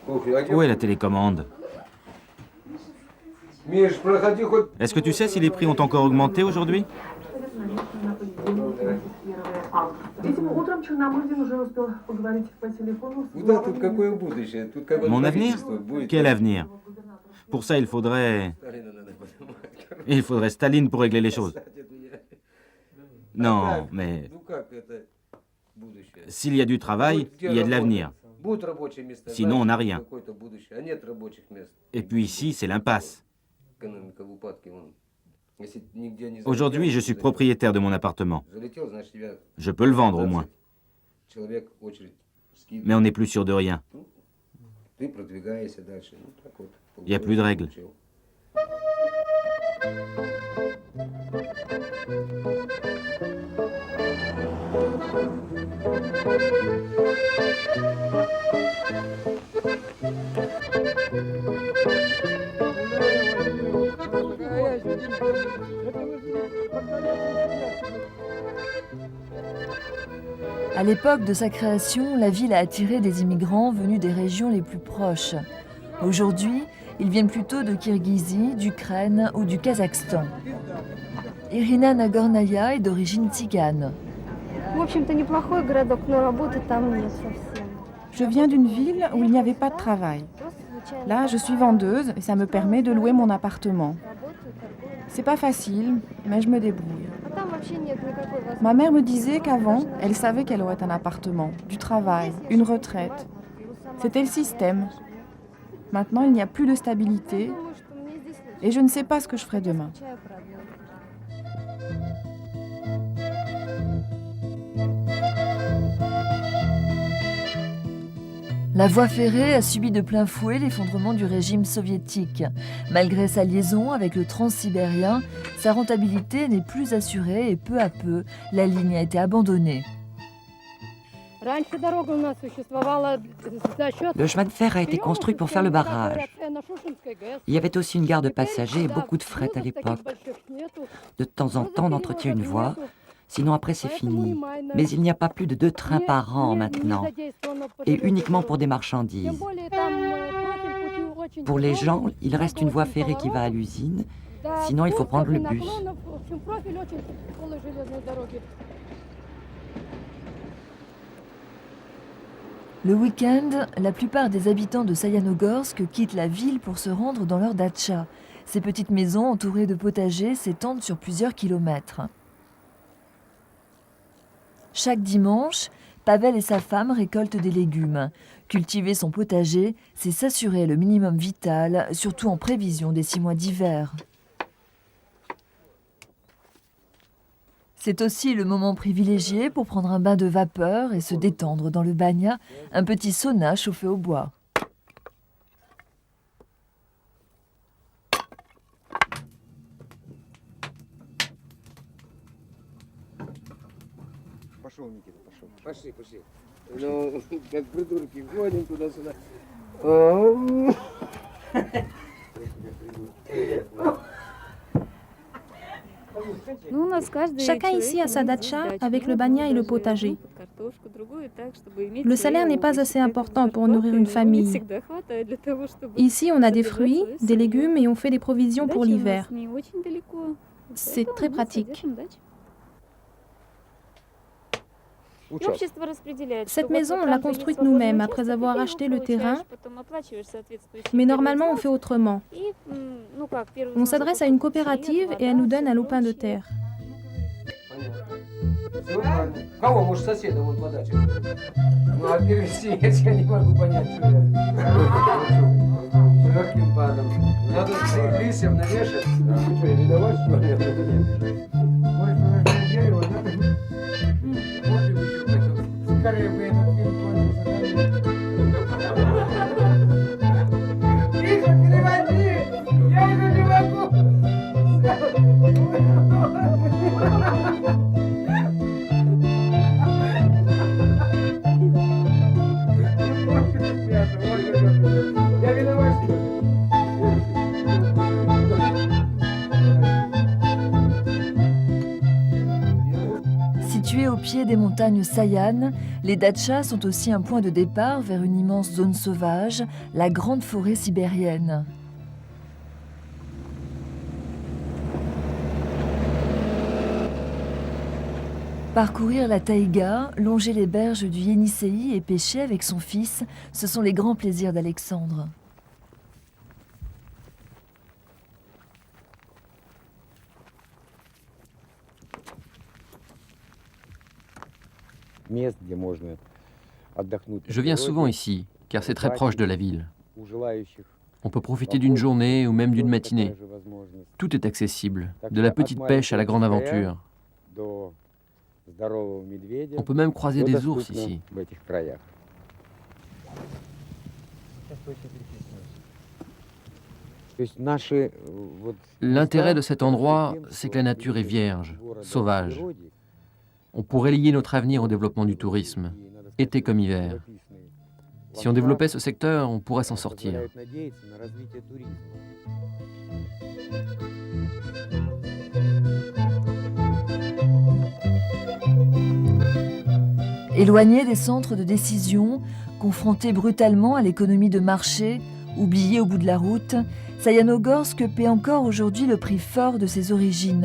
Où est la télécommande? Est-ce que tu sais si les prix ont encore augmenté aujourd'hui? Mon avenir? Quel avenir? Pour ça, il faudrait Staline pour régler les choses. Non, mais s'il y a du travail, il y a de l'avenir. Sinon, on n'a rien. Et puis ici, c'est l'impasse. Aujourd'hui, je suis propriétaire de mon appartement. Je peux le vendre au moins. Mais on n'est plus sûr de rien. Il n'y a plus de règles. À l'époque de sa création, la ville a attiré des immigrants venus des régions les plus proches. Aujourd'hui, ils viennent plutôt de Kirghizie, d'Ukraine ou du Kazakhstan. Irina Nagornaya est d'origine tzigane. Je viens d'une ville où il n'y avait pas de travail. Là, je suis vendeuse et ça me permet de louer mon appartement. C'est pas facile, mais je me débrouille. Ma mère me disait qu'avant, elle savait qu'elle aurait un appartement, du travail, une retraite. C'était le système. Maintenant, il n'y a plus de stabilité et je ne sais pas ce que je ferai demain. La voie ferrée a subi de plein fouet l'effondrement du régime soviétique. Malgré sa liaison avec le transsibérien, sa rentabilité n'est plus assurée et peu à peu, la ligne a été abandonnée. Le chemin de fer a été construit pour faire le barrage. Il y avait aussi une gare de passagers et beaucoup de fret à l'époque. De temps en temps, on entretient une voie. Sinon, après, c'est fini. Mais il n'y a pas plus de 2 trains par an maintenant. Et uniquement pour des marchandises. Pour les gens, il reste une voie ferrée qui va à l'usine. Sinon, il faut prendre le bus. Le week-end, la plupart des habitants de Sayanogorsk quittent la ville pour se rendre dans leur datcha. Ces petites maisons entourées de potagers s'étendent sur plusieurs kilomètres. Chaque dimanche, Pavel et sa femme récoltent des légumes. Cultiver son potager, c'est s'assurer le minimum vital, surtout en prévision des 6 mois d'hiver. C'est aussi le moment privilégié pour prendre un bain de vapeur et se détendre dans le banya, un petit sauna chauffé au bois. Пошли. Ну, как придурки, ходим туда-сюда. Chacun ici a sa datcha avec le banya et le potager. Le salaire n'est pas assez important pour nourrir une famille. Ici, on a des fruits, des légumes et on fait des provisions pour l'hiver. C'est très pratique. Cette maison, on l'a construite nous-mêmes après avoir acheté le terrain, mais normalement on fait autrement. On s'adresse à une coopérative et elle nous donne un lopin de terre. Кого, может, соседа вон по даче? Ну, а перевести я не могу понять, что я. Легким падом. Надо листьев навешать. Ты что, не давай, что ли? Может, положить дерево, надо? Вот и еще хотел. Скорее бы этот фильм кончился. Тихо, переводи! Я уже не могу! Située au pied des montagnes Sayan, les dachas sont aussi un point de départ vers une immense zone sauvage, la grande forêt sibérienne. Parcourir la taïga, longer les berges du Yenisseï et pêcher avec son fils, ce sont les grands plaisirs d'Alexandre. Je viens souvent ici, car c'est très proche de la ville. On peut profiter d'une journée ou même d'une matinée. Tout est accessible, de la petite pêche à la grande aventure. On peut même croiser des ours ici. L'intérêt de cet endroit, c'est que la nature est vierge, sauvage. On pourrait lier notre avenir au développement du tourisme, été comme hiver. Si on développait ce secteur, on pourrait s'en sortir. Éloignés des centres de décision, confrontés brutalement à l'économie de marché, oubliés au bout de la route, Sayanogorsk paie encore aujourd'hui le prix fort de ses origines.